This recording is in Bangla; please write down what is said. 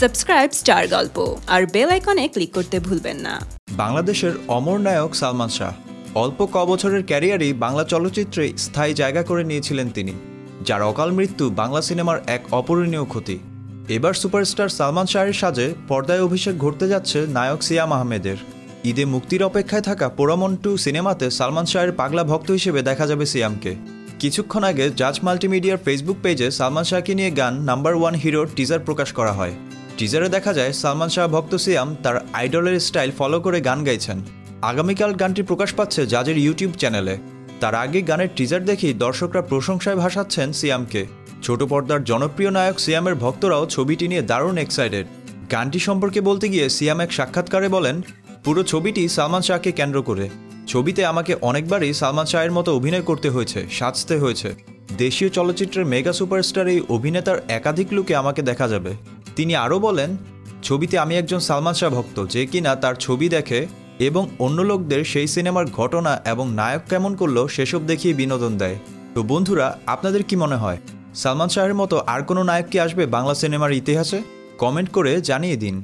সাবস্ক্রাইব স্টার গল্প আর বেল আইকনে ক্লিক করতে ভুলবেন না। বাংলাদেশের অমর নায়ক সালমান শাহ অল্প বছরের ক্যারিয়ারেই বাংলা চলচ্চিত্রে স্থায়ী জায়গা করে নিয়েছিলেন তিনি, যার অকাল মৃত্যু বাংলা সিনেমার এক অপূরণীয় ক্ষতি। এবার সুপারস্টার সালমান শাহের সাজে পর্দায় অভিষেক ঘটতে যাচ্ছে নায়ক সিয়াম আহমেদের। ঈদে মুক্তির অপেক্ষায় থাকা পোড়ামন 2 সিনেমাতে সালমান শাহের পাগলা ভক্ত হিসেবে দেখা যাবে সিয়ামকে। কিছুক্ষণ আগে জাজ মাল্টিমিডিয়ার ফেসবুক পেজে সালমান শাহকে নিয়ে গান নাম্বার 1 হিরোর টিজার প্রকাশ করা হয়। টিজারে দেখা যায় সালমান শাহ ভক্ত সিয়াম তার আইডলের স্টাইল ফলো করে গান গাইছেন। আগামীকাল গানটি প্রকাশ পাচ্ছে জাজের ইউটিউব চ্যানেলে। তার আগে গানের টিজার দেখেই দর্শকরা প্রশংসায় ভাসাচ্ছেন সিয়ামকে। ছোট পর্দার জনপ্রিয় নায়ক সিয়ামের ভক্তরাও ছবিটি নিয়ে দারুণ এক্সাইটেড। গানটি সম্পর্কে বলতে গিয়ে সিয়াম এক সাক্ষাৎকারে বলেন, পুরো ছবিটি সালমান শাহকে কেন্দ্র করে। ছবিতে আমাকে অনেকবারই সালমান শাহের মতো অভিনয় করতে হয়েছে, সাজতে হয়েছে। দেশীয় চলচ্চিত্রের মেগা সুপারস্টার এই অভিনেতার একাধিক লুকে আমাকে দেখা যাবে। তিনি আরও বলেন, ছবিতে আমি একজন সালমান শাহ ভক্ত যে কিনা তার ছবি দেখে এবং অন্য লোকদের সেই সিনেমার ঘটনা এবং নায়ক কেমন করলো সেসব দেখিয়ে বিনোদন দেয়। তো বন্ধুরা, আপনাদের কি মনে হয় সালমান শাহের মতো আর কোনো নায়ক কি আসবে বাংলা সিনেমার ইতিহাসে? কমেন্ট করে জানিয়ে দিন।